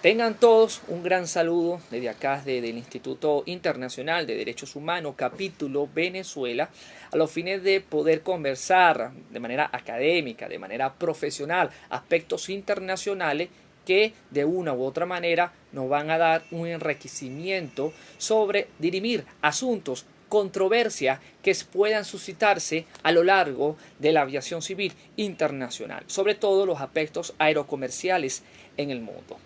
Tengan todos un gran saludo desde acá, desde el Instituto Internacional de Derechos Humanos, capítulo Venezuela, a los fines de poder conversar de manera académica, de manera profesional, aspectos internacionales que de una u otra manera nos van a dar un enriquecimiento sobre dirimir asuntos, controversias que puedan suscitarse a lo largo de la aviación civil internacional, sobre todo los aspectos aerocomerciales en el mundo.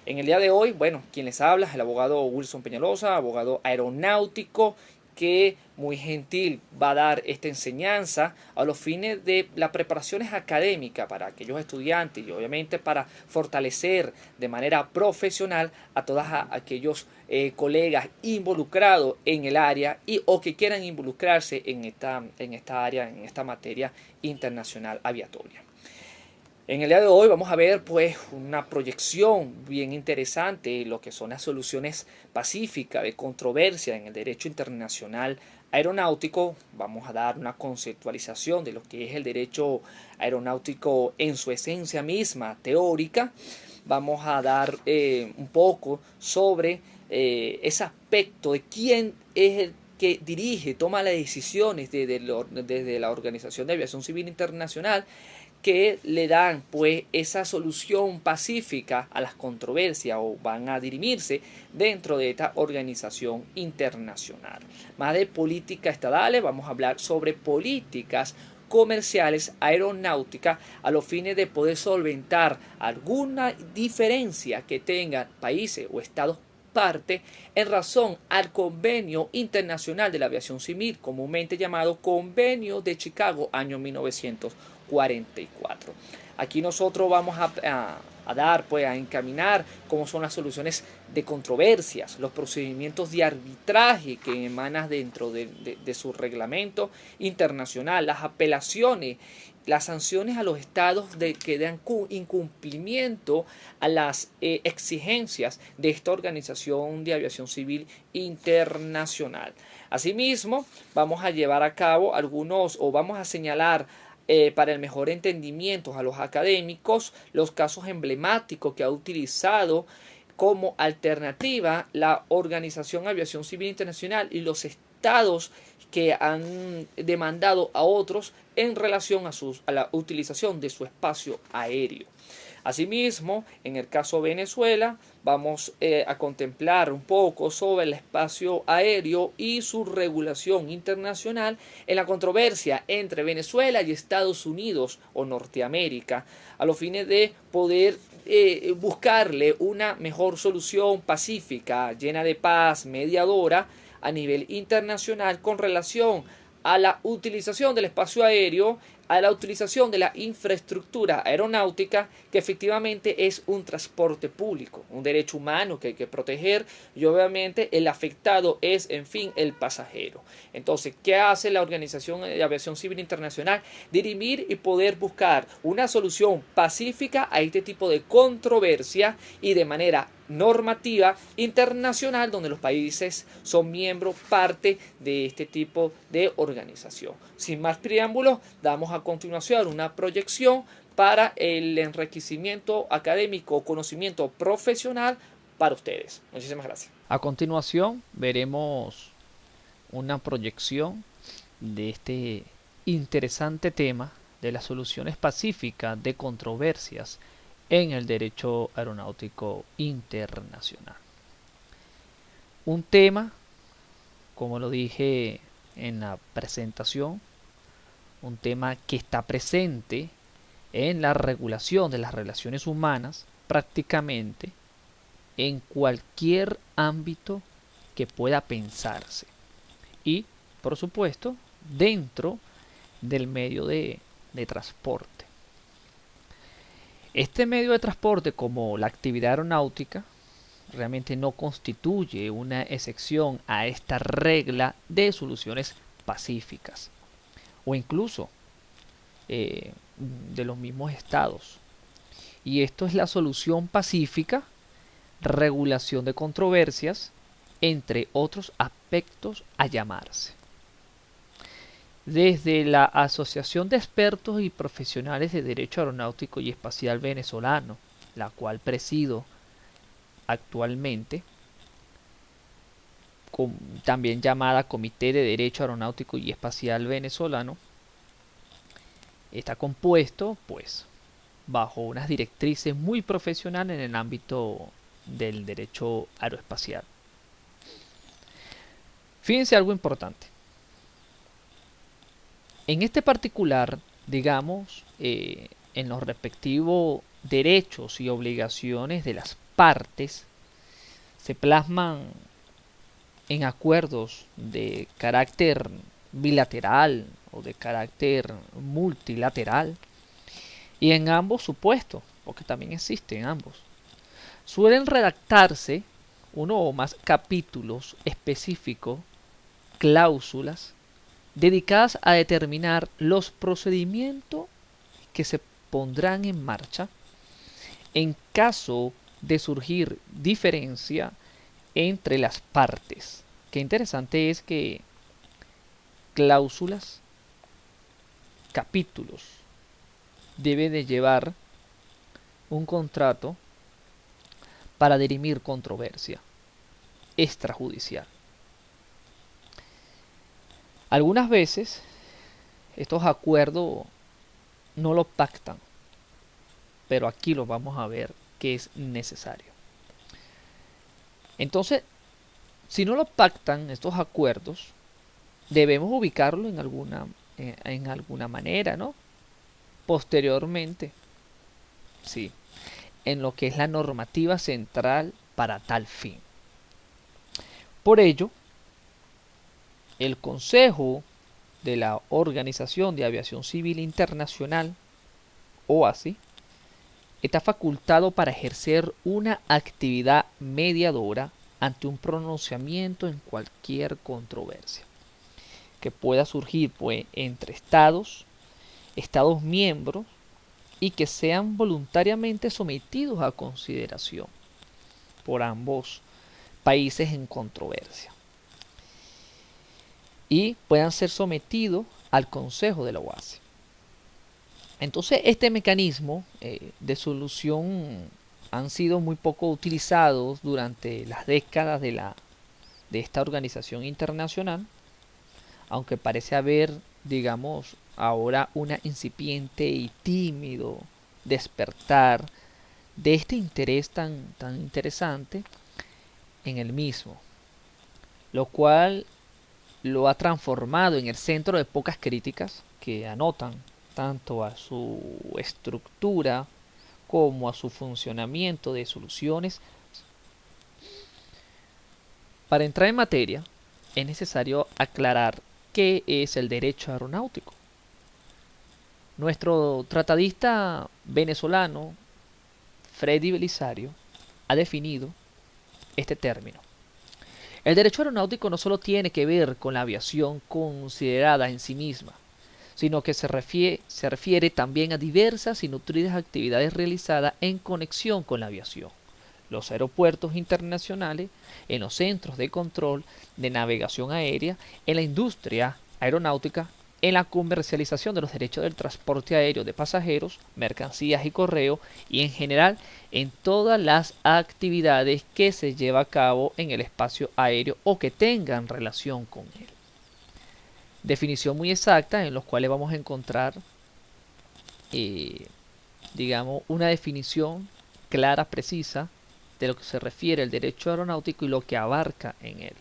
En el día de hoy, bueno, quien les habla es el abogado Wilson Peñalosa, abogado aeronáutico, que muy gentil va a dar esta enseñanza a los fines de las preparaciones académicas para aquellos estudiantes y obviamente para fortalecer de manera profesional a todos aquellos colegas involucrados en el área o que quieran involucrarse en esta área, en esta materia internacional aviatoria. En el día de hoy vamos a ver pues una proyección bien interesante, lo que son las soluciones pacíficas de controversia en el derecho internacional aeronáutico. Vamos a dar una conceptualización de lo que es el derecho aeronáutico en su esencia misma teórica. Vamos a dar un poco sobre ese aspecto de quién es el que dirige, toma las decisiones desde la Organización de Aviación Civil Internacional, que le dan pues esa solución pacífica a las controversias o van a dirimirse dentro de esta organización internacional. Más de política estadales, vamos a hablar sobre políticas comerciales aeronáuticas a los fines de poder solventar alguna diferencia que tengan países o estados parte en razón al Convenio Internacional de la Aviación Civil, comúnmente llamado Convenio de Chicago, año 1944. Aquí nosotros vamos a dar, pues, a encaminar cómo son las soluciones de controversias, los procedimientos de arbitraje que emanan dentro de su reglamento internacional, las apelaciones, las sanciones a los estados que dan incumplimiento a las exigencias de esta Organización de Aviación Civil Internacional. Asimismo, vamos a llevar a cabo algunos, o vamos a señalar para el mejor entendimiento a los académicos los casos emblemáticos que ha utilizado como alternativa la Organización de Aviación Civil Internacional y los estados que han demandado a otros en relación a la utilización de su espacio aéreo. Asimismo, en el caso de Venezuela, vamos a contemplar un poco sobre el espacio aéreo y su regulación internacional en la controversia entre Venezuela y Estados Unidos o Norteamérica, a los fines de poder buscarle una mejor solución pacífica, llena de paz, mediadora, a nivel internacional con relación a la utilización del espacio aéreo, a la utilización de la infraestructura aeronáutica, que efectivamente es un transporte público, un derecho humano que hay que proteger, y obviamente el afectado es, en fin, el pasajero. Entonces, ¿qué hace la Organización de Aviación Civil Internacional? Dirimir y poder buscar una solución pacífica a este tipo de controversia y de manera normativa internacional, donde los países son miembros, parte de este tipo de organización. Sin más preámbulos, damos a continuación una proyección para el enriquecimiento académico o conocimiento profesional para ustedes. Muchísimas gracias. A continuación veremos una proyección de este interesante tema de las soluciones pacíficas de controversias en el derecho aeronáutico internacional. Un tema, como lo dije en la presentación, un tema que está presente en la regulación de las relaciones humanas prácticamente en cualquier ámbito que pueda pensarse y, por supuesto, dentro del medio de transporte. Este medio de transporte, como la actividad aeronáutica, realmente no constituye una excepción a esta regla de soluciones pacíficas o incluso de los mismos estados. Y esto es la solución pacífica, regulación de controversias, entre otros aspectos a llamarse. Desde la Asociación de Expertos y Profesionales de Derecho Aeronáutico y Espacial Venezolano, la cual presido actualmente, también llamada Comité de Derecho Aeronáutico y Espacial Venezolano, está compuesto pues bajo unas directrices muy profesionales en el ámbito del derecho aeroespacial. Fíjense algo importante. En este particular, digamos, en los respectivos derechos y obligaciones de las partes, se plasman en acuerdos de carácter bilateral o de carácter multilateral, y en ambos supuestos, porque también existen ambos, suelen redactarse uno o más capítulos específicos, cláusulas, dedicadas a determinar los procedimientos que se pondrán en marcha en caso de surgir diferencia entre las partes. Qué interesante es que cláusulas, capítulos, debe de llevar un contrato para dirimir controversia extrajudicial. Algunas veces estos acuerdos no lo pactan, pero aquí lo vamos a ver que es necesario. Entonces, si no lo pactan estos acuerdos, debemos ubicarlo en alguna manera, ¿no? Posteriormente, sí, en lo que es la normativa central para tal fin. Por ello, el Consejo de la Organización de Aviación Civil Internacional, OACI, está facultado para ejercer una actividad mediadora ante un pronunciamiento en cualquier controversia que pueda surgir pues, entre estados miembros, y que sean voluntariamente sometidos a consideración por ambos países en controversia y puedan ser sometidos al Consejo de la OACI. Entonces, este mecanismo de solución han sido muy poco utilizados durante las décadas de esta organización internacional, aunque parece haber, digamos, ahora una incipiente y tímido despertar de este interés tan interesante en el mismo, lo cual lo ha transformado en el centro de pocas críticas que anotan tanto a su estructura como a su funcionamiento de soluciones. Para entrar en materia, es necesario aclarar qué es el derecho aeronáutico. Nuestro tratadista venezolano, Freddy Belisario, ha definido este término. El derecho aeronáutico no solo tiene que ver con la aviación considerada en sí misma, sino que se refiere también a diversas y nutridas actividades realizadas en conexión con la aviación, los aeropuertos internacionales, en los centros de control de navegación aérea, en la industria aeronáutica, en la comercialización de los derechos del transporte aéreo de pasajeros, mercancías y correo, y en general en todas las actividades que se lleva a cabo en el espacio aéreo o que tengan relación con él. Definición muy exacta en los cuales vamos a encontrar, digamos, una definición clara, precisa de lo que se refiere al derecho aeronáutico y lo que abarca en él.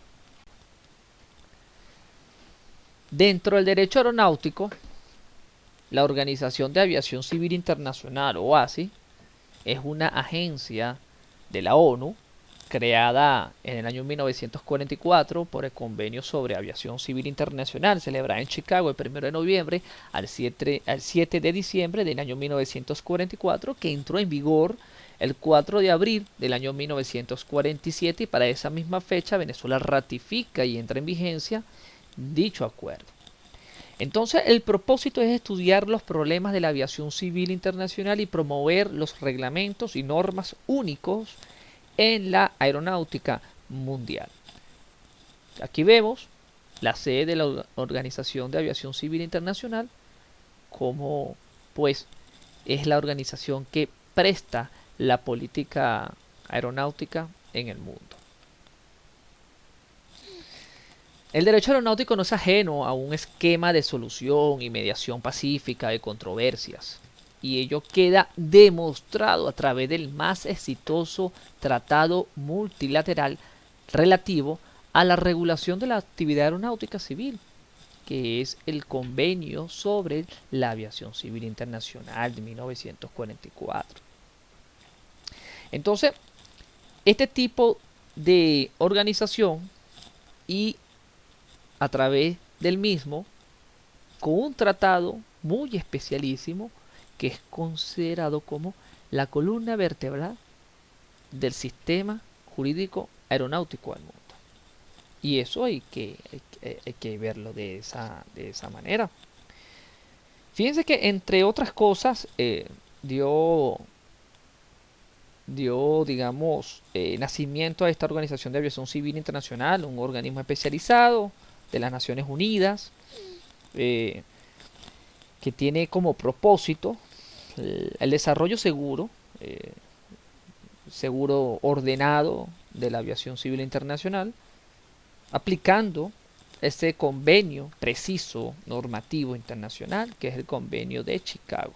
Dentro del derecho aeronáutico, la Organización de Aviación Civil Internacional, OACI, es una agencia de la ONU creada en el año 1944 por el Convenio sobre Aviación Civil Internacional, celebrada en Chicago el 1 de noviembre al 7 de diciembre del año 1944, que entró en vigor el 4 de abril del año 1947, y para esa misma fecha Venezuela ratifica y entra en vigencia dicho acuerdo. Entonces, el propósito es estudiar los problemas de la aviación civil internacional y promover los reglamentos y normas únicos en la aeronáutica mundial. Aquí vemos la sede de la Organización de Aviación Civil Internacional, como pues es la organización que presta la política aeronáutica en el mundo. El derecho aeronáutico no es ajeno a un esquema de solución y mediación pacífica de controversias, y ello queda demostrado a través del más exitoso tratado multilateral relativo a la regulación de la actividad aeronáutica civil, que es el Convenio sobre la Aviación Civil Internacional de 1944. Entonces, este tipo de organización, y a través del mismo, con un tratado muy especialísimo que es considerado como la columna vertebral del sistema jurídico aeronáutico del mundo. Y eso hay que verlo de esa manera. Fíjense que, entre otras cosas, dio, digamos, nacimiento a esta Organización de Aviación Civil Internacional, un organismo especializado de las Naciones Unidas, que tiene como propósito el desarrollo seguro ordenado de la aviación civil internacional, aplicando este convenio preciso normativo internacional, que es el Convenio de Chicago,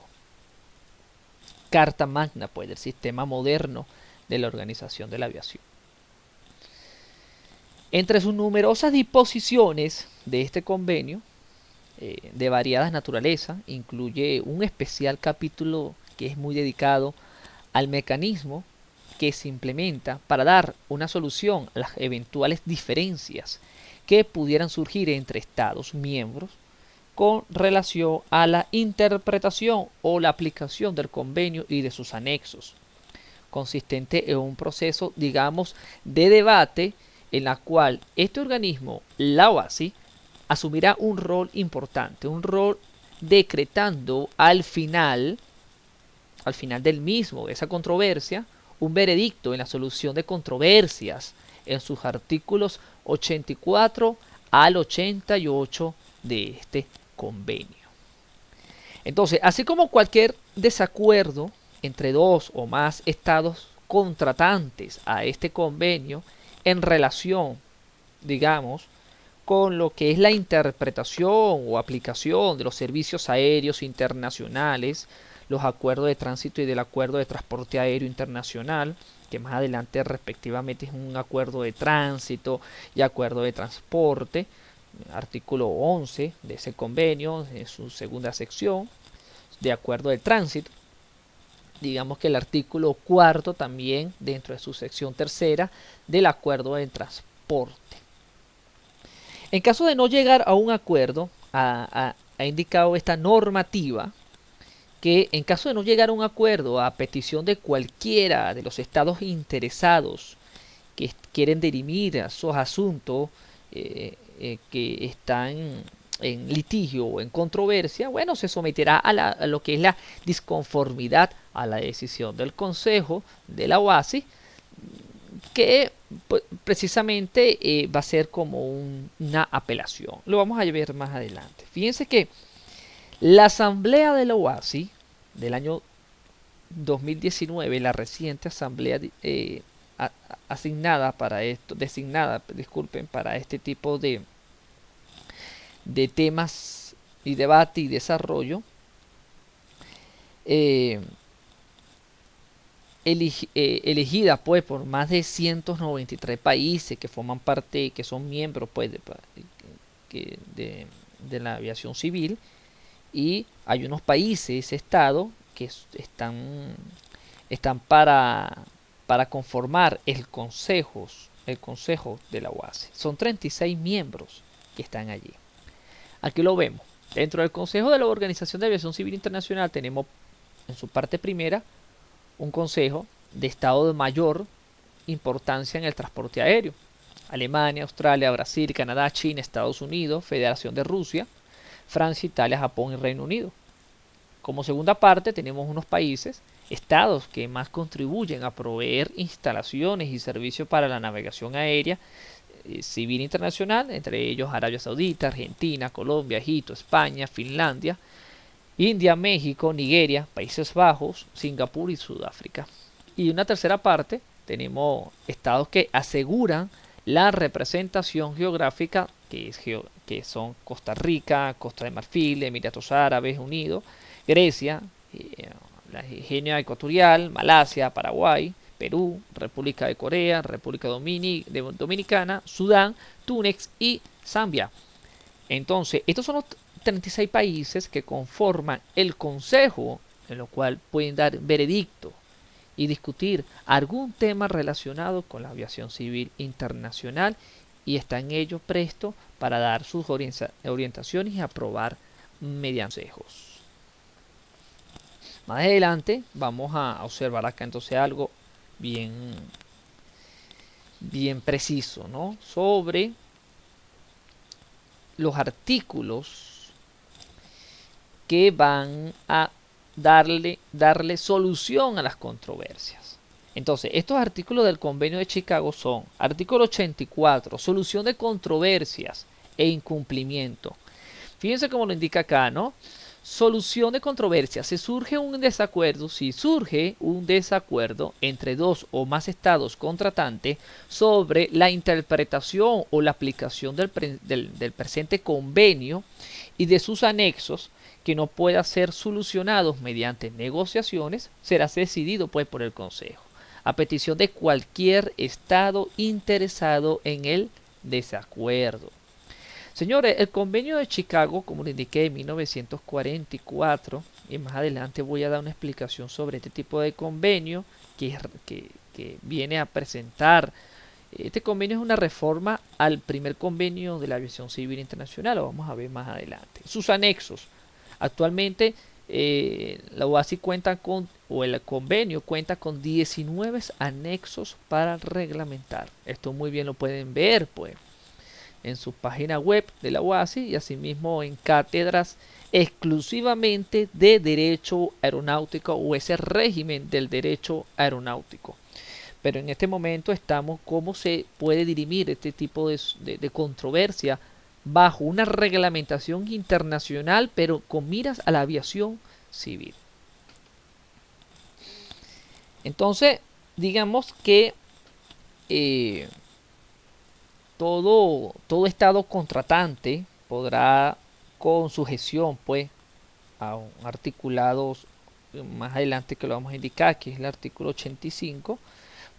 carta magna pues del sistema moderno de la organización de la aviación. Entre sus numerosas disposiciones de este convenio, de variadas naturaleza, incluye un especial capítulo que es muy dedicado al mecanismo que se implementa para dar una solución a las eventuales diferencias que pudieran surgir entre Estados miembros con relación a la interpretación o la aplicación del convenio y de sus anexos, consistente en un proceso, digamos, de debate en la cual este organismo, la OASI, asumirá un rol importante, un rol decretando al final del mismo, de esa controversia, un veredicto en la solución de controversias en sus artículos 84 al 88 de este convenio. Entonces, así como cualquier desacuerdo entre dos o más estados contratantes a este convenio en relación, digamos, con lo que es la interpretación o aplicación de los servicios aéreos internacionales, los acuerdos de tránsito y del acuerdo de transporte aéreo internacional, que más adelante respectivamente es un acuerdo de tránsito y acuerdo de transporte, artículo 11 de ese convenio, en su segunda sección, de acuerdo de tránsito. Digamos que el artículo cuarto también, dentro de su sección tercera, del acuerdo de transporte. En caso de no llegar a un acuerdo, ha indicado esta normativa que en caso de no llegar a un acuerdo a petición de cualquiera de los estados interesados que quieren dirimir esos asuntos que están en litigio o en controversia, bueno, se someterá a lo que es la disconformidad a la decisión del Consejo de la OASI, que pues, precisamente va a ser como una apelación. Lo vamos a ver más adelante. Fíjense que la Asamblea de la OASI del año 2019, la reciente asamblea designada para este tipo de temas y debate y desarrollo, elegida pues por más de 193 países que forman parte, que son miembros pues de la aviación civil, y hay unos países, estados, que están para conformar el consejo de la OASI. Son 36 miembros que están allí. Aquí lo vemos. Dentro del Consejo de la Organización de Aviación Civil Internacional tenemos en su parte primera un consejo de estado de mayor importancia en el transporte aéreo. Alemania, Australia, Brasil, Canadá, China, Estados Unidos, Federación de Rusia, Francia, Italia, Japón y Reino Unido. Como segunda parte tenemos unos países, estados que más contribuyen a proveer instalaciones y servicios para la navegación aérea civil internacional, entre ellos Arabia Saudita, Argentina, Colombia, Egipto, España, Finlandia, India, México, Nigeria, Países Bajos, Singapur y Sudáfrica. Y una tercera parte tenemos estados que aseguran la representación geográfica, que son Costa Rica, Costa de Marfil, Emiratos Árabes Unidos, Grecia, la Guinea Ecuatorial, Malasia, Paraguay, Perú, República de Corea, República Dominicana, Sudán, Túnez y Zambia. Entonces, estos son los 36 países que conforman el Consejo, en lo cual pueden dar veredicto y discutir algún tema relacionado con la aviación civil internacional, y están ellos prestos para dar sus orientaciones y aprobar mediante consejos. Más adelante vamos a observar acá entonces algo bien preciso, ¿no? Sobre los artículos que van a darle solución a las controversias. Entonces, estos artículos del Convenio de Chicago son: artículo 84, solución de controversias e incumplimiento. Fíjense cómo lo indica acá, ¿no? Solución de controversias. Si surge un desacuerdo entre dos o más estados contratantes sobre la interpretación o la aplicación del presente convenio y de sus anexos, que no pueda ser solucionados mediante negociaciones, será decidido pues por el Consejo, a petición de cualquier estado interesado en el desacuerdo. Señores, el Convenio de Chicago, como le indiqué, en 1944, y más adelante voy a dar una explicación sobre este tipo de convenio que viene a presentar. Este convenio es una reforma al primer convenio de la aviación civil internacional, lo vamos a ver más adelante. Sus anexos. Actualmente la OASI el convenio cuenta con 19 anexos para reglamentar. Esto muy bien lo pueden ver pues en su página web de la OASI, y asimismo en cátedras exclusivamente de derecho aeronáutico o ese régimen del derecho aeronáutico. Pero en este momento estamos cómo se puede dirimir este tipo de controversia bajo una reglamentación internacional, pero con miras a la aviación civil. Entonces, digamos que todo estado contratante podrá, con sujeción pues a un articulado más adelante que lo vamos a indicar, que es el artículo 85,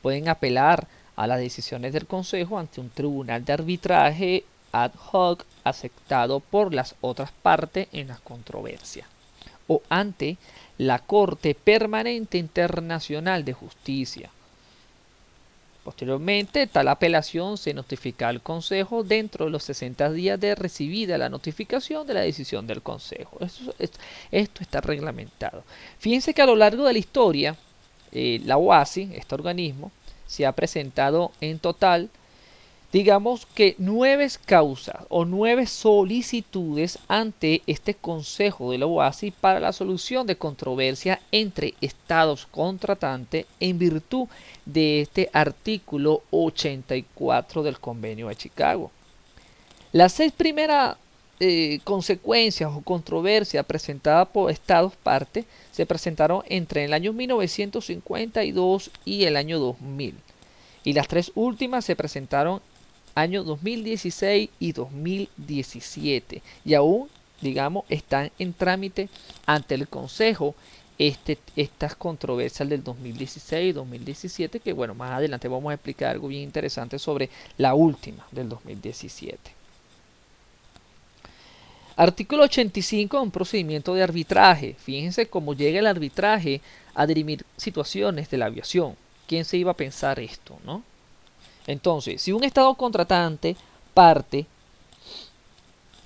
pueden apelar a las decisiones del Consejo ante un tribunal de arbitraje ad hoc aceptado por las otras partes en la controversia, o ante la Corte Permanente Internacional de Justicia. Posteriormente, tal apelación se notifica al Consejo dentro de los 60 días de recibida la notificación de la decisión del Consejo. Esto está reglamentado. Fíjense que a lo largo de la historia, la OASI, este organismo, se ha presentado en total, digamos que 9 causas o 9 solicitudes ante este Consejo de la OASI para la solución de controversia entre estados contratantes en virtud de este artículo 84 del Convenio de Chicago. Las 6 primeras consecuencias o controversias presentadas por estados partes se presentaron entre el año 1952 y el año 2000. Y las 3 últimas se presentaron año 2016 y 2017, y aún, digamos, están en trámite ante el Consejo estas controversias del 2016 y 2017, que bueno, más adelante vamos a explicar algo bien interesante sobre la última del 2017. Artículo 85, un procedimiento de arbitraje. Fíjense cómo llega el arbitraje a dirimir situaciones de la aviación. ¿Quién se iba a pensar esto, no? Entonces, si un estado contratante parte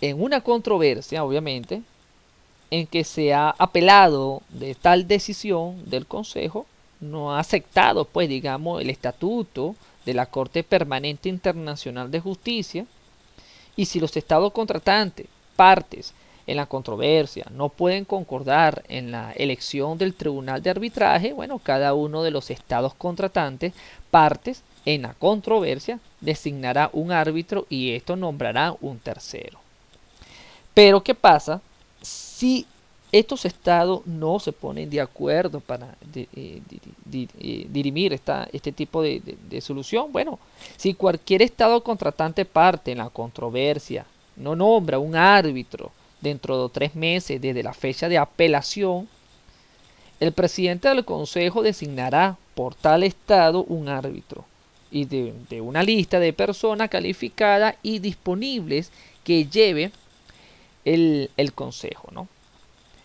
en una controversia, obviamente, en que se ha apelado de tal decisión del Consejo, no ha aceptado, pues, digamos, el estatuto de la Corte Permanente Internacional de Justicia, y si los estados contratantes, partes en la controversia, no pueden concordar en la elección del tribunal de arbitraje, bueno, cada uno de los estados contratantes, partes en la controversia, designará un árbitro y esto nombrará un tercero. Pero ¿qué pasa si estos estados no se ponen de acuerdo para dirimir este tipo de solución. Bueno, si cualquier estado contratante parte en la controversia, no nombra un árbitro dentro de 3 meses desde la fecha de apelación, el presidente del consejo designará por tal estado un árbitro y de una lista de personas calificadas y disponibles que lleve el consejo, ¿no?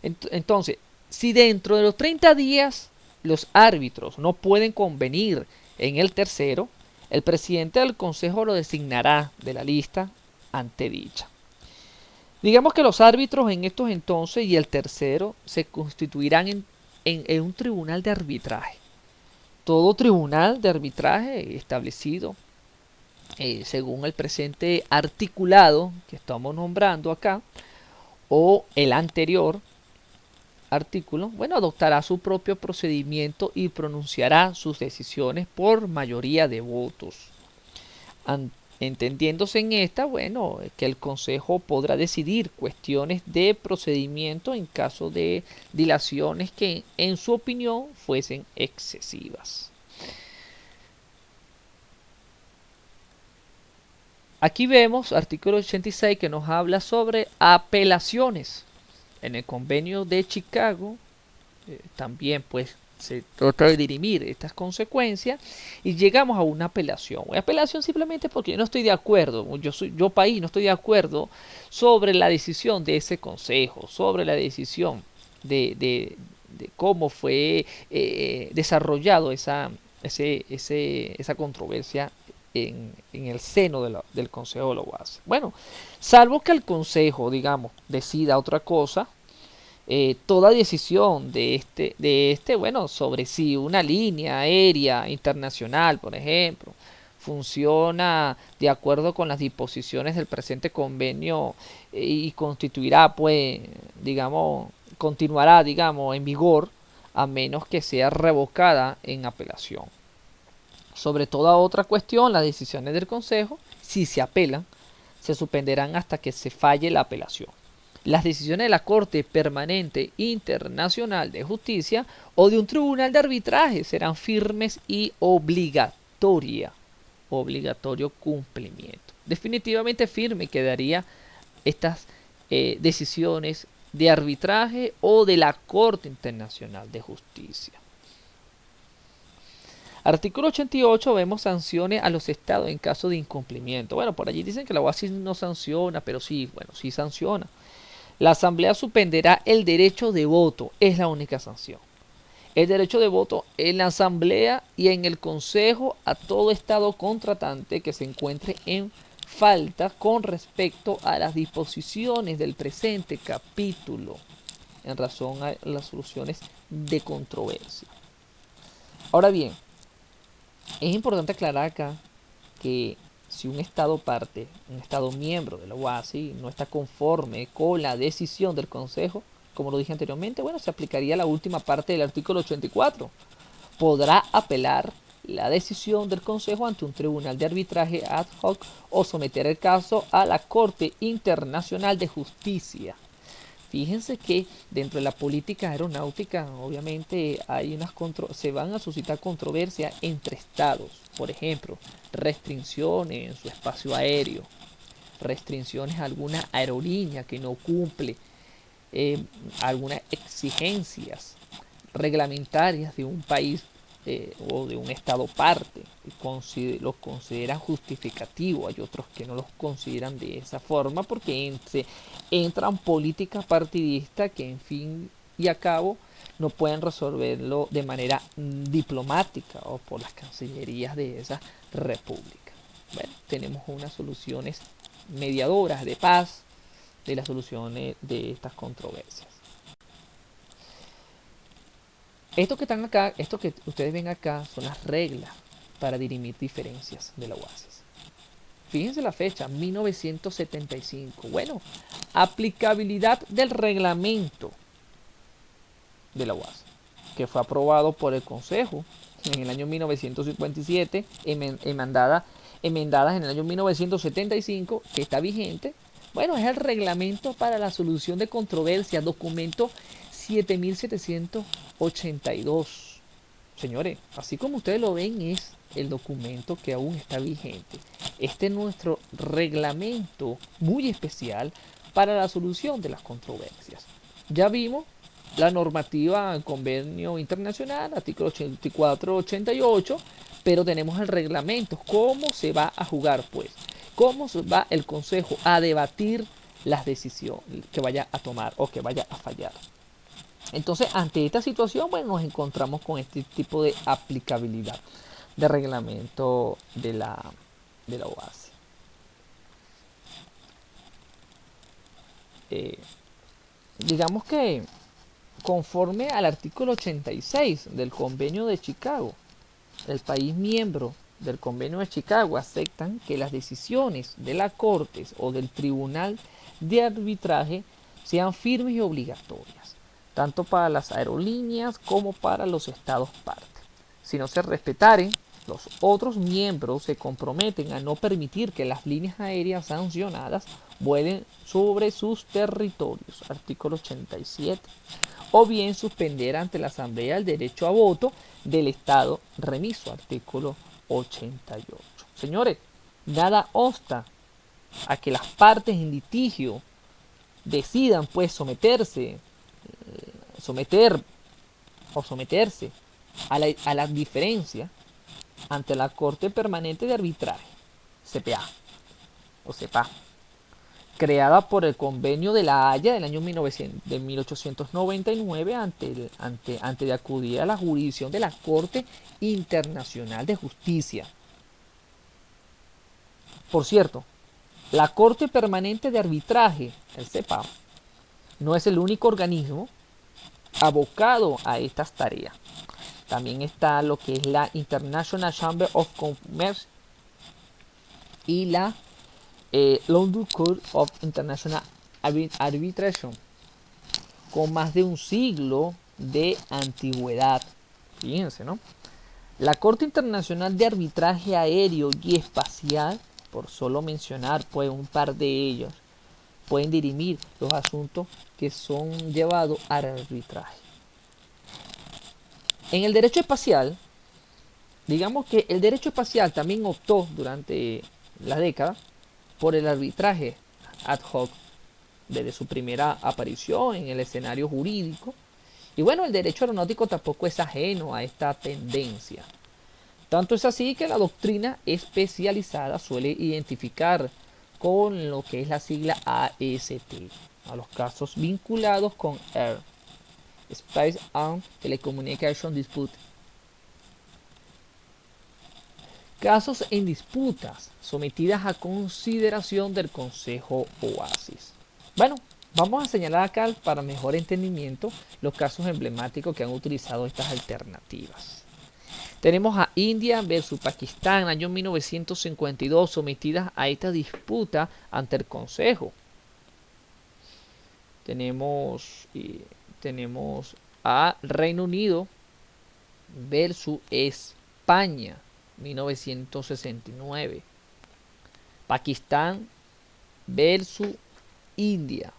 Entonces, si dentro de los 30 días los árbitros no pueden convenir en el tercero, el presidente del consejo lo designará de la lista antedicha. Digamos que los árbitros en estos entonces y el tercero se constituirán en un tribunal de arbitraje. Todo tribunal de arbitraje establecido según el presente articulado que estamos nombrando acá o el anterior artículo, bueno, adoptará su propio procedimiento y pronunciará sus decisiones por mayoría de votos. Entendiéndose en esta, bueno, que el Consejo podrá decidir cuestiones de procedimiento en caso de dilaciones que, en su opinión, fuesen excesivas. Aquí vemos artículo 86 que nos habla sobre apelaciones. En el convenio de Chicago también pues se trata de dirimir estas consecuencias y llegamos a una apelación. Una apelación simplemente porque yo no estoy de acuerdo, yo país no estoy de acuerdo sobre la decisión de ese consejo, sobre la decisión de cómo fue desarrollado esa controversia en el seno del Consejo de la UAS. Bueno, salvo que el Consejo, digamos, decida otra cosa, toda decisión bueno, sobre si una línea aérea internacional, por ejemplo, funciona de acuerdo con las disposiciones del presente convenio y constituirá, pues, digamos, continuará, digamos, en vigor a menos que sea revocada en apelación. Sobre toda otra cuestión, las decisiones del Consejo, si se apelan, se suspenderán hasta que se falle la apelación. Las decisiones de la Corte Permanente Internacional de Justicia o de un tribunal de arbitraje serán firmes y obligatorio cumplimiento. Definitivamente firme quedaría estas decisiones de arbitraje o de la Corte Internacional de Justicia. Artículo 88, vemos sanciones a los estados en caso de incumplimiento. Bueno, por allí dicen que la OASI no sanciona, pero sí, bueno, sí sanciona. La Asamblea suspenderá el derecho de voto, es la única sanción. El derecho de voto en la Asamblea y en el Consejo a todo estado contratante que se encuentre en falta con respecto a las disposiciones del presente capítulo en razón a las soluciones de controversia. Ahora bien, es importante aclarar acá que si un estado parte, un estado miembro de la OASI, no está conforme con la decisión del Consejo, como lo dije anteriormente, bueno, se aplicaría la última parte del artículo 84. Podrá apelar la decisión del Consejo ante un tribunal de arbitraje ad hoc o someter el caso a la Corte Internacional de Justicia. Fíjense que dentro de la política aeronáutica, obviamente, se van a suscitar controversias entre estados. Por ejemplo, restricciones en su espacio aéreo, restricciones a alguna aerolínea que no cumple algunas exigencias reglamentarias de un país o de un estado parte, los consideran justificativo. Hay otros que no los consideran de esa forma porque entran políticas partidistas que en fin y a cabo no pueden resolverlo de manera diplomática o por las cancillerías de esa república. Bueno, tenemos unas soluciones mediadoras de paz de las soluciones de estas controversias. Esto que están acá, esto que ustedes ven acá, son las reglas para dirimir diferencias de la OASIS. Fíjense la fecha, 1975. Bueno, aplicabilidad del reglamento de la OASIS, que fue aprobado por el Consejo en el año 1957, enmendadas en el año 1975, que está vigente, Bueno, es el reglamento para la solución de controversias, documento 7782. Señores, así como ustedes lo ven, es el documento que aún está vigente. Este es nuestro reglamento muy especial para la solución de las controversias. Ya vimos la normativa del convenio internacional, artículo 84-88, pero tenemos el reglamento. ¿Cómo se va a jugar, pues? ¿Cómo va el Consejo a debatir las decisiones que vaya a tomar o que vaya a fallar? Entonces, ante esta situación, bueno, nos encontramos con este tipo de aplicabilidad de reglamento de la OASI. Digamos que conforme al artículo 86 del Convenio de Chicago, el país miembro del Convenio de Chicago aceptan que las decisiones de las Cortes o del Tribunal de Arbitraje sean firmes y obligatorias, tanto para las aerolíneas como para los estados parte. Si no se respetaren, los otros miembros se comprometen a no permitir que las líneas aéreas sancionadas vuelen sobre sus territorios, artículo 87, o bien suspender ante la Asamblea el derecho a voto del Estado remiso, artículo 88. Señores, nada obsta a que las partes en litigio decidan pues someterse a la diferencia ante la Corte Permanente de Arbitraje, CPA o CEPA, creada por el Convenio de la Haya del año 1899 antes de acudir a la jurisdicción de la Corte Internacional de Justicia. Por cierto, la Corte Permanente de Arbitraje, el CEPA, no es el único organismo abocado a estas tareas. También está lo que es la International Chamber of Commerce y la London Court of International Arbitration, con más de un siglo de antigüedad. Fíjense, ¿no? La Corte Internacional de Arbitraje Aéreo y Espacial, por solo mencionar pues un par de ellos, pueden dirimir los asuntos que son llevados al arbitraje. En el derecho espacial, digamos que el derecho espacial también optó durante la década por el arbitraje ad hoc desde su primera aparición en el escenario jurídico. Y bueno, el derecho aeronáutico tampoco es ajeno a esta tendencia. Tanto es así que la doctrina especializada suele identificar con lo que es la sigla AST a los casos vinculados con Air, Space and Telecommunication Dispute. Casos en disputas sometidas a consideración del Consejo OASIS. Bueno, vamos a señalar acá para mejor entendimiento los casos emblemáticos que han utilizado estas alternativas. Tenemos a India versus Pakistán, año 1952, sometidas a esta disputa ante el Consejo. Tenemos a Reino Unido versus España, 1969. Pakistán versus India,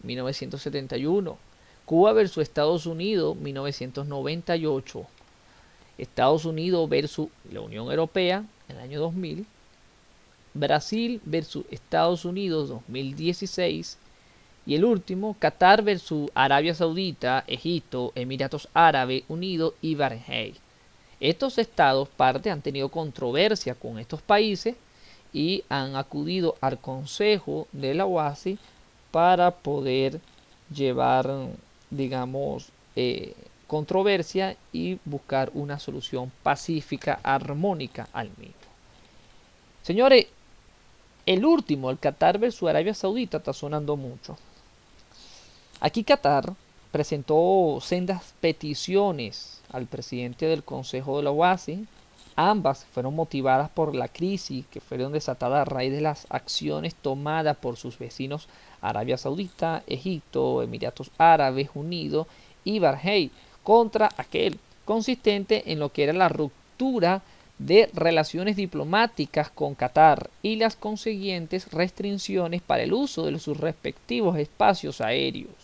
1971. Cuba versus Estados Unidos, 1998. Estados Unidos versus la Unión Europea, en el año 2000. Brasil versus Estados Unidos, 2016. Y el último, Qatar versus Arabia Saudita, Egipto, Emiratos Árabes Unidos y Bahrein. Estos estados parte han tenido controversia con estos países y han acudido al Consejo de la OASI para poder llevar, digamos, controversia y buscar una solución pacífica, armónica al mismo. Señores, el último, el Qatar versus Arabia Saudita, está sonando mucho. Aquí Qatar presentó sendas peticiones al presidente del Consejo de la OASI. Ambas fueron motivadas por la crisis que fueron desatadas a raíz de las acciones tomadas por sus vecinos Arabia Saudita, Egipto, Emiratos Árabes Unidos y Bahrein contra aquel, consistente en lo que era la ruptura de relaciones diplomáticas con Qatar y las consiguientes restricciones para el uso de sus respectivos espacios aéreos.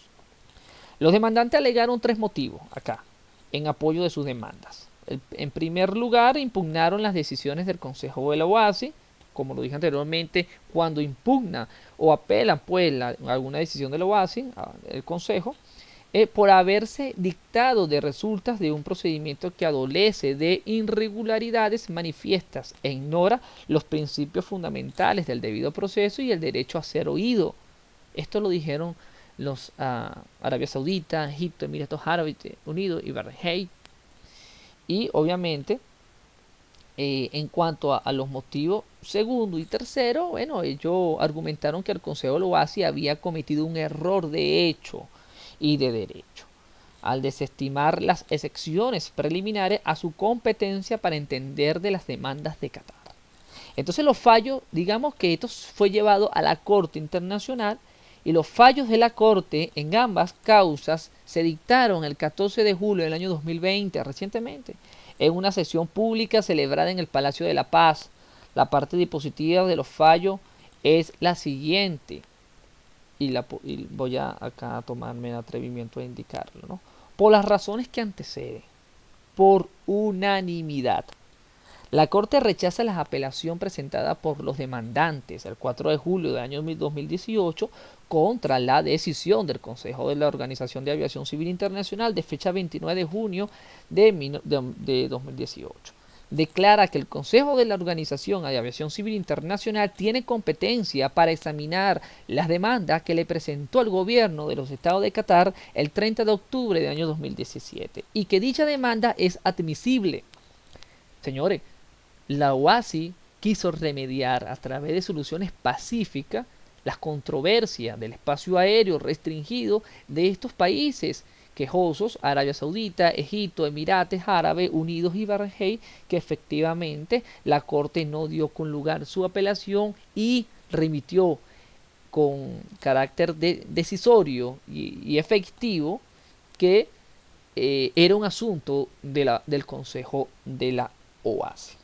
Los demandantes alegaron 3 motivos acá en apoyo de sus demandas. En primer lugar, impugnaron las decisiones del Consejo de la OASI, como lo dije anteriormente, cuando impugna o apelan pues alguna decisión de la OASI, el Consejo, por haberse dictado de resultas de un procedimiento que adolece de irregularidades manifiestas e ignora los principios fundamentales del debido proceso y el derecho a ser oído. Esto lo dijeron los Arabia Saudita, Egipto, Emiratos Árabes Unidos y Bahrein. Y obviamente, en cuanto a los motivos segundo y tercero, bueno, ellos argumentaron que el Consejo de la OASI había cometido un error de hecho y de derecho al desestimar las excepciones preliminares a su competencia para entender de las demandas de Qatar. Entonces los fallos, digamos que esto fue llevado a la Corte Internacional y los fallos de la Corte en ambas causas se dictaron el 14 de julio del año 2020, recientemente, en una sesión pública celebrada en el Palacio de la Paz. La parte dispositiva de los fallos es la siguiente, y voy a acá tomarme el atrevimiento de indicarlo, ¿no? Por las razones que anteceden, por unanimidad, la Corte rechaza la apelación presentada por los demandantes el 4 de julio del año 2018 contra la decisión del Consejo de la Organización de Aviación Civil Internacional de fecha 29 de junio de 2018. Declara que el Consejo de la Organización de Aviación Civil Internacional tiene competencia para examinar las demandas que le presentó el gobierno de los Estados de Qatar el 30 de octubre del año 2017 y que dicha demanda es admisible. Señores, la OASI quiso remediar a través de soluciones pacíficas las controversias del espacio aéreo restringido de estos países quejosos, Arabia Saudita, Egipto, Emiratos Árabes Unidos y Bahrein, que efectivamente la Corte no dio con lugar su apelación y remitió con carácter decisorio y efectivo que era un asunto del Consejo de la OASI.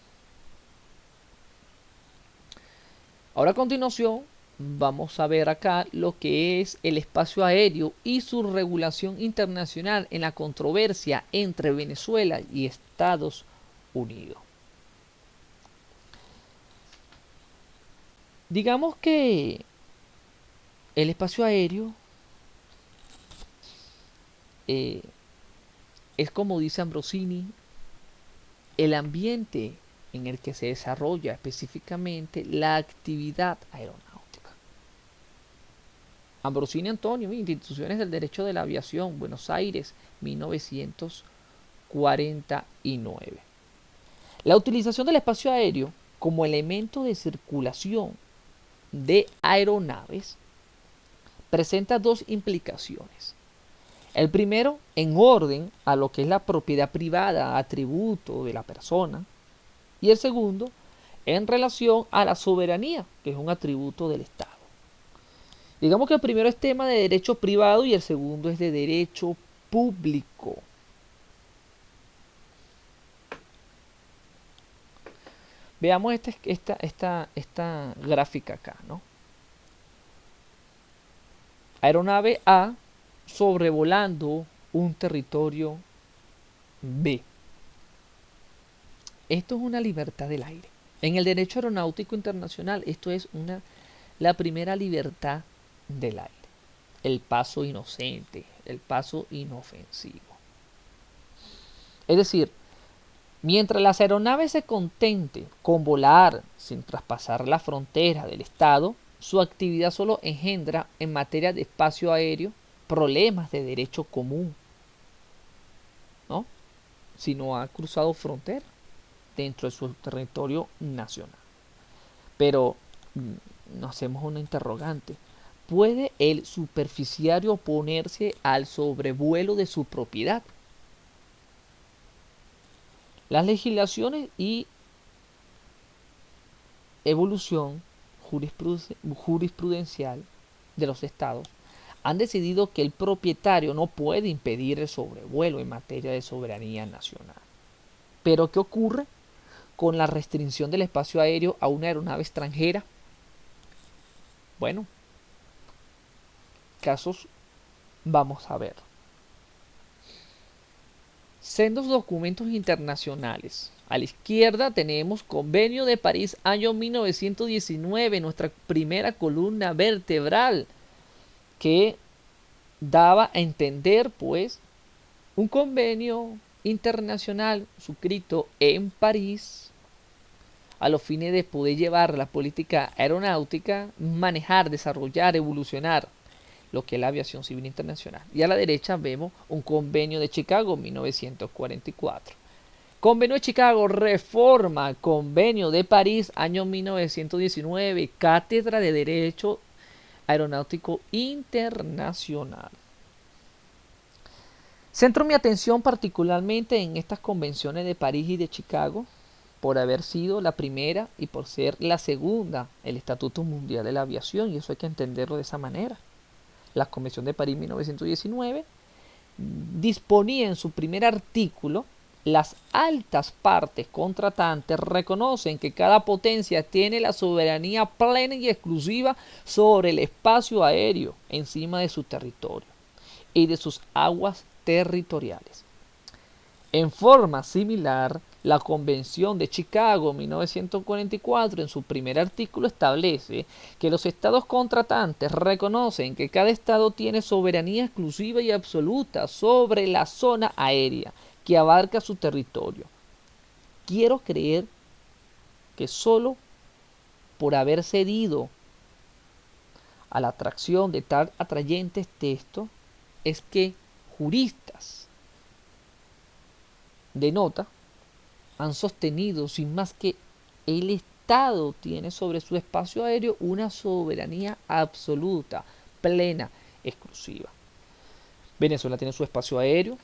Ahora a continuación vamos a ver acá lo que es el espacio aéreo y su regulación internacional en la controversia entre Venezuela y Estados Unidos. Digamos que el espacio aéreo es, como dice Ambrosini, el ambiente en el que se desarrolla específicamente la actividad aeronáutica. Ambrosini Antonio, Instituciones del Derecho de la Aviación, Buenos Aires, 1949. La utilización del espacio aéreo como elemento de circulación de aeronaves presenta 2 implicaciones. El primero, en orden a lo que es la propiedad privada, atributo de la persona, y el segundo, en relación a la soberanía, que es un atributo del Estado. Digamos que el primero es tema de derecho privado y el segundo es de derecho público. Veamos esta gráfica acá, ¿no? Aeronave A sobrevolando un territorio B. Esto es una libertad del aire. En el derecho aeronáutico internacional, esto es la primera libertad del aire. El paso inocente, el paso inofensivo. Es decir, mientras las aeronaves se contenten con volar sin traspasar la frontera del Estado, su actividad solo engendra en materia de espacio aéreo problemas de derecho común, ¿no? Si no ha cruzado frontera dentro de su territorio nacional. Pero nos hacemos una interrogante. ¿Puede el superficiario oponerse al sobrevuelo de su propiedad? Las legislaciones y evolución jurisprudencial de los estados han decidido que el propietario no puede impedir el sobrevuelo en materia de soberanía nacional. Pero ¿qué ocurre con la restricción del espacio aéreo a una aeronave extranjera? Bueno, casos vamos a ver. Sendos documentos internacionales. A la izquierda tenemos Convenio de París, año 1919, nuestra primera columna vertebral, que daba a entender, pues, un convenio internacional suscrito en París a los fines de poder llevar la política aeronáutica, manejar, desarrollar, evolucionar lo que es la aviación civil internacional. Y a la derecha vemos un convenio de Chicago, 1944. Convenio de Chicago reforma Convenio de París, año 1919, Cátedra de Derecho Aeronáutico Internacional. Centro mi atención particularmente en estas convenciones de París y de Chicago, por haber sido la primera y por ser la segunda, el Estatuto Mundial de la Aviación, y eso hay que entenderlo de esa manera. La Convención de París 1919 disponía en su primer artículo: las altas partes contratantes reconocen que cada potencia tiene la soberanía plena y exclusiva sobre el espacio aéreo encima de su territorio y de sus aguas territoriales. En forma similar, la Convención de Chicago 1944 en su primer artículo establece que los estados contratantes reconocen que cada estado tiene soberanía exclusiva y absoluta sobre la zona aérea que abarca su territorio. Quiero creer que solo por haber cedido a la atracción de tal atrayentes textos es que juristas de nota han sostenido sin más que el Estado tiene sobre su espacio aéreo una soberanía absoluta, plena, exclusiva. Venezuela tiene su espacio aéreo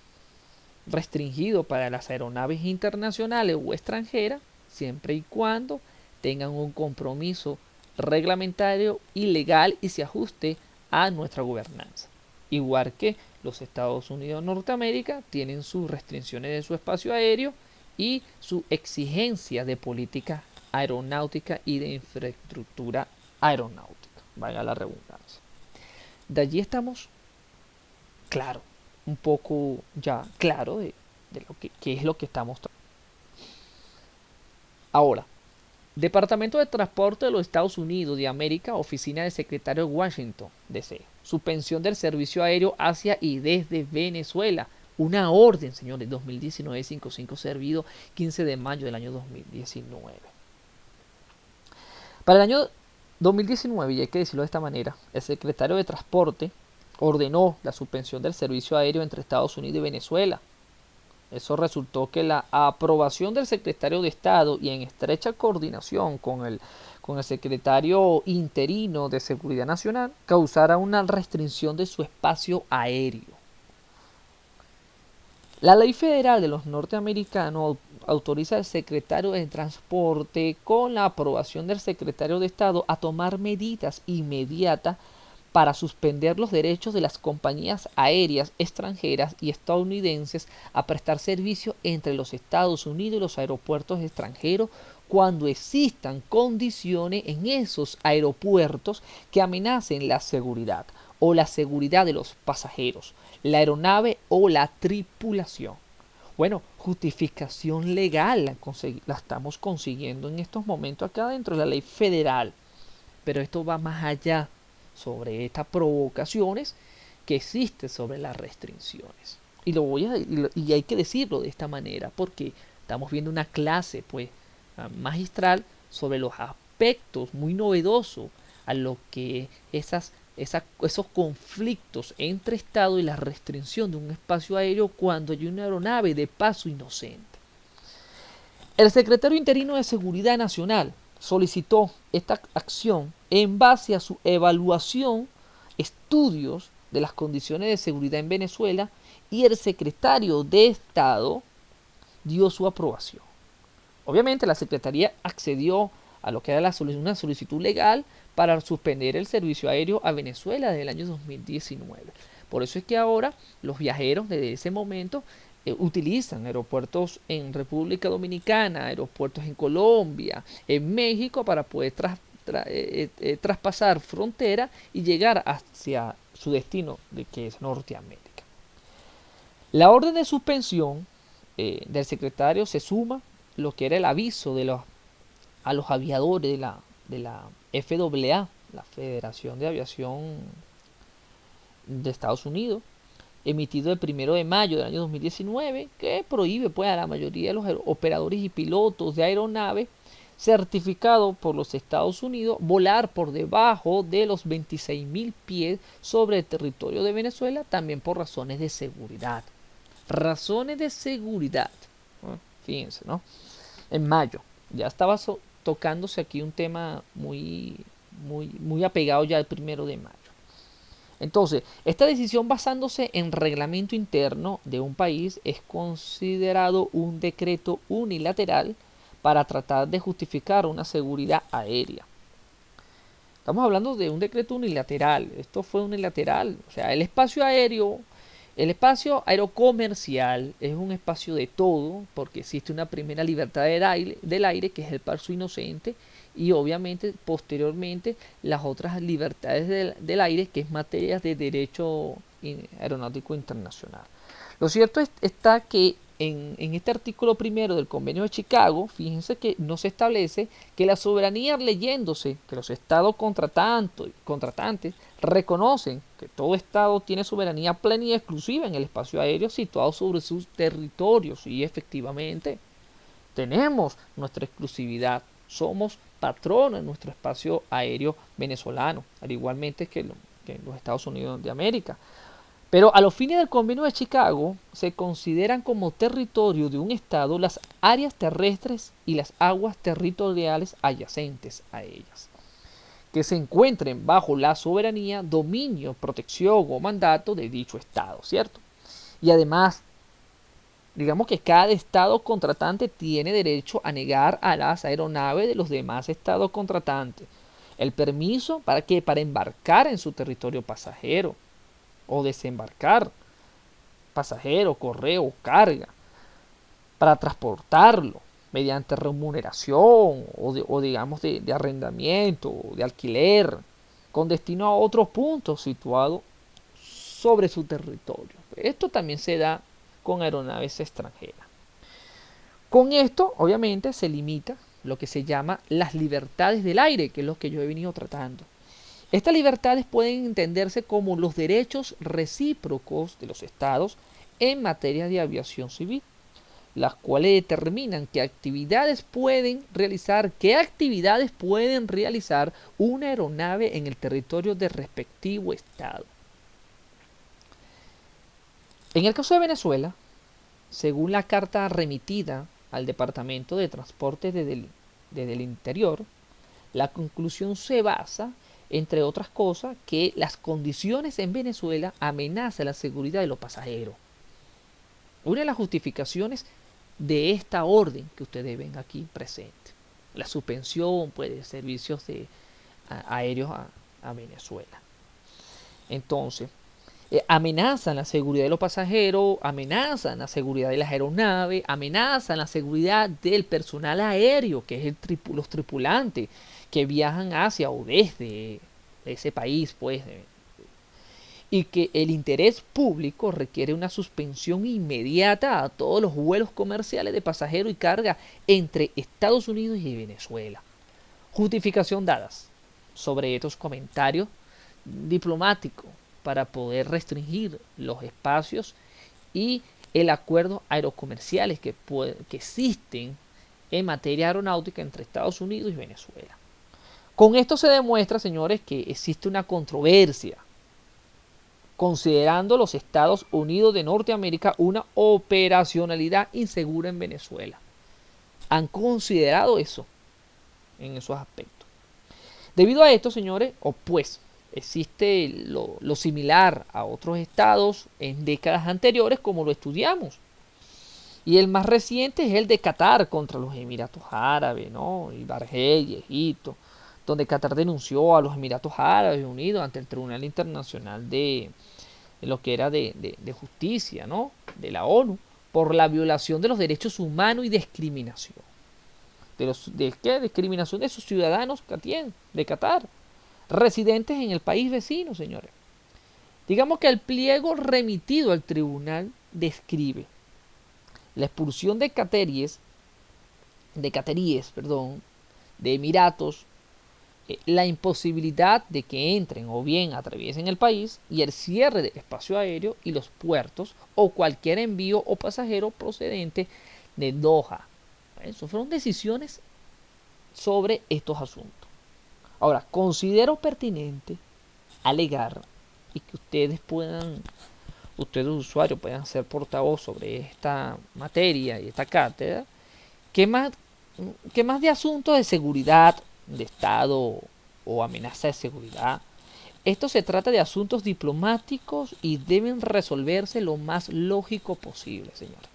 restringido para las aeronaves internacionales o extranjeras, siempre y cuando tengan un compromiso reglamentario y legal y se ajuste a nuestra gobernanza. Igual que los Estados Unidos de Norteamérica tienen sus restricciones de su espacio aéreo y su exigencia de política aeronáutica y de infraestructura aeronáutica, valga la redundancia. De allí estamos claro, un poco ya claro de lo que es lo que estamos tratando. Ahora, Departamento de Transporte de los Estados Unidos de América, Oficina del Secretario de Washington, D.C. Suspensión del servicio aéreo hacia y desde Venezuela. Una orden, señores, 2019-55, servido 15 de mayo del año 2019. Para el año 2019, y hay que decirlo de esta manera, el secretario de Transporte ordenó la suspensión del servicio aéreo entre Estados Unidos y Venezuela. Eso resultó que la aprobación del secretario de Estado y en estrecha coordinación con el secretario interino de Seguridad Nacional causara una restricción de su espacio aéreo. La ley federal de los norteamericanos autoriza al secretario de Transporte, con la aprobación del secretario de Estado, a tomar medidas inmediatas para suspender los derechos de las compañías aéreas extranjeras y estadounidenses a prestar servicio entre los Estados Unidos y los aeropuertos extranjeros cuando existan condiciones en esos aeropuertos que amenacen la seguridad o la seguridad de los pasajeros, la aeronave o la tripulación. Bueno, justificación legal la estamos consiguiendo en estos momentos acá dentro de la ley federal, pero esto va más allá sobre estas provocaciones que existen sobre las restricciones. Y hay que decirlo de esta manera porque estamos viendo una clase pues magistral sobre los aspectos muy novedosos a lo que esos conflictos entre Estado y la restricción de un espacio aéreo cuando hay una aeronave de paso inocente. El secretario interino de Seguridad Nacional solicitó esta acción en base a su evaluación, estudios de las condiciones de seguridad en Venezuela, y el secretario de Estado dio su aprobación. Obviamente la Secretaría accedió a lo que era una solicitud legal para suspender el servicio aéreo a Venezuela desde el año 2019. Por eso es que ahora los viajeros desde ese momento utilizan aeropuertos en República Dominicana, aeropuertos en Colombia, en México, para poder traspasar frontera y llegar hacia su destino, de que es Norteamérica. La orden de suspensión del secretario se suma lo que era el aviso a los aviadores de la FAA, la Federación de Aviación de Estados Unidos, emitido el 1 de mayo del año 2019, que prohíbe pues a la mayoría de los operadores y pilotos de aeronaves certificados por los Estados Unidos volar por debajo de los 26.000 pies sobre el territorio de Venezuela, también por razones de seguridad. Razones de seguridad. Fíjense, ¿no? En mayo ya estaba tocándose aquí un tema muy apegado ya al 1 de mayo. Entonces, esta decisión, basándose en reglamento interno de un país, es considerado un decreto unilateral para tratar de justificar una seguridad aérea. Estamos hablando de un decreto unilateral. Esto fue unilateral. O sea, el espacio aerocomercial es un espacio de todo, porque existe una primera libertad del aire, que es el paso inocente, y obviamente posteriormente las otras libertades del aire, que es materia de derecho aeronáutico internacional. Lo cierto está que en este artículo 1 del Convenio de Chicago, fíjense que no se establece que la soberanía, leyéndose que los estados contratantes reconocen que todo estado tiene soberanía plena y exclusiva en el espacio aéreo situado sobre sus territorios, y efectivamente tenemos nuestra exclusividad. Somos patronos en nuestro espacio aéreo venezolano, al igualmente que los Estados Unidos de América. Pero a los fines del Convenio de Chicago se consideran como territorio de un estado las áreas terrestres y las aguas territoriales adyacentes a ellas, que se encuentren bajo la soberanía, dominio, protección o mandato de dicho estado, ¿cierto? Y además, digamos que cada estado contratante tiene derecho a negar a las aeronaves de los demás estados contratantes el permiso para embarcar en su territorio pasajero o desembarcar pasajero, correo, carga, para transportarlo mediante remuneración o digamos de arrendamiento o de alquiler con destino a otros puntos situados sobre su territorio. Esto también se da con aeronaves extranjeras. Con esto, obviamente, se limita lo que se llama las libertades del aire, que es lo que yo he venido tratando. Estas libertades pueden entenderse como los derechos recíprocos de los estados en materia de aviación civil, las cuales determinan qué actividades pueden realizar una aeronave en el territorio del respectivo estado. En el caso de Venezuela, según la carta remitida al Departamento de Transporte desde el Interior, la conclusión se basa, entre otras cosas, que las condiciones en Venezuela amenazan la seguridad de los pasajeros. Una de las justificaciones de esta orden que ustedes ven aquí presente, la suspensión pues, de servicios aéreos a Venezuela. Entonces, amenazan la seguridad de los pasajeros, amenazan la seguridad de las aeronaves, amenazan la seguridad del personal aéreo, que es los tripulantes que viajan hacia o desde ese país, pues, y que el interés público requiere una suspensión inmediata a todos los vuelos comerciales de pasajeros y carga entre Estados Unidos y Venezuela. Justificación dadas sobre estos comentarios diplomáticos para poder restringir los espacios y el acuerdo aerocomerciales que existen en materia aeronáutica entre Estados Unidos y Venezuela. Con esto se demuestra, señores, que existe una controversia, considerando los Estados Unidos de Norteamérica una operacionalidad insegura en Venezuela. Han considerado eso en esos aspectos. Debido a esto, señores, existe lo similar a otros estados en décadas anteriores, como lo estudiamos. Y el más reciente es el de Qatar contra los Emiratos Árabes, ¿no? Y Bahrein y Egipto, donde Qatar denunció a los Emiratos Árabes Unidos ante el Tribunal Internacional de lo que era de Justicia, ¿no? De la ONU, por la violación de los derechos humanos y discriminación. ¿De qué? Discriminación de sus ciudadanos de Qatar, residentes en el país vecino, señores. Digamos que el pliego remitido al tribunal describe la expulsión de cateríes, de Emiratos, la imposibilidad de que entren o bien atraviesen el país y el cierre del espacio aéreo y los puertos o cualquier envío o pasajero procedente de Doha. Eso fueron decisiones sobre estos asuntos. Ahora, considero pertinente alegar y que ustedes usuarios puedan ser portavoz sobre esta materia y esta cátedra, que más de asuntos de seguridad, de Estado o amenaza de seguridad, esto se trata de asuntos diplomáticos y deben resolverse lo más lógico posible, señores.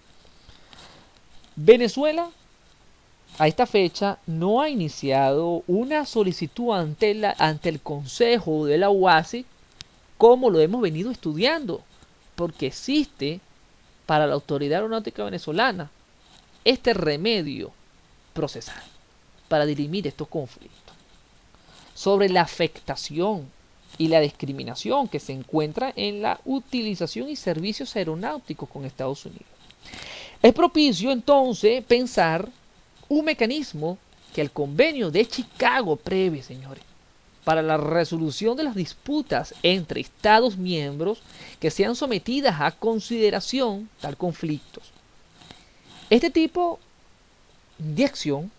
Venezuela a esta fecha no ha iniciado una solicitud ante el Consejo de la OASI como lo hemos venido estudiando, porque existe para la Autoridad Aeronáutica Venezolana este remedio procesal para dirimir estos conflictos sobre la afectación y la discriminación que se encuentra en la utilización y servicios aeronáuticos con Estados Unidos. Es propicio entonces pensar un mecanismo que el convenio de Chicago prevé, señores, para la resolución de las disputas entre Estados miembros que sean sometidas a consideración tal conflictos. Este tipo de acción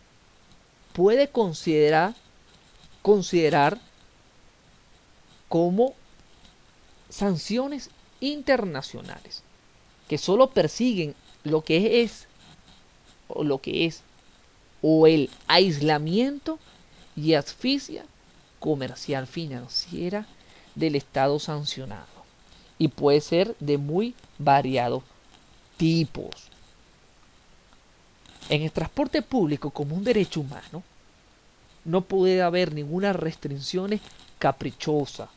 puede considerar como sanciones internacionales que solo persiguen lo que es o el aislamiento y asfixia comercial financiera del Estado sancionado, y puede ser de muy variados tipos. En el transporte público como un derecho humano no puede haber ninguna restricción caprichosa,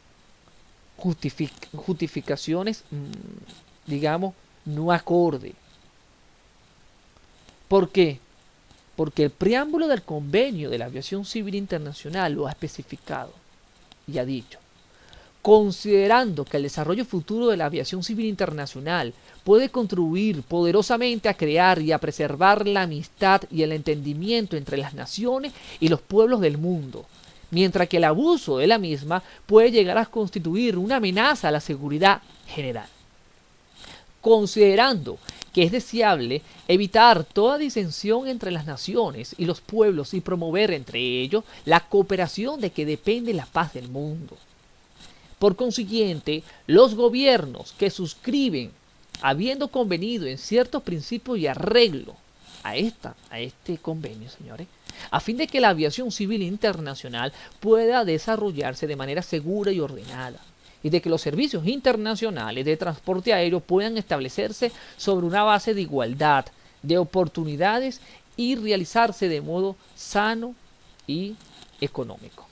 justificaciones, digamos, no acorde. ¿Por qué? Porque el preámbulo del Convenio de la Aviación Civil Internacional lo ha especificado y ha dicho: considerando que el desarrollo futuro de la aviación civil internacional puede contribuir poderosamente a crear y a preservar la amistad y el entendimiento entre las naciones y los pueblos del mundo, mientras que el abuso de la misma puede llegar a constituir una amenaza a la seguridad general. Considerando que es deseable evitar toda disensión entre las naciones y los pueblos y promover entre ellos la cooperación de que depende la paz del mundo. Por consiguiente, los gobiernos que suscriben, habiendo convenido en ciertos principios y arreglo a este convenio, señores, a fin de que la aviación civil internacional pueda desarrollarse de manera segura y ordenada, y de que los servicios internacionales de transporte aéreo puedan establecerse sobre una base de igualdad, de oportunidades y realizarse de modo sano y económico.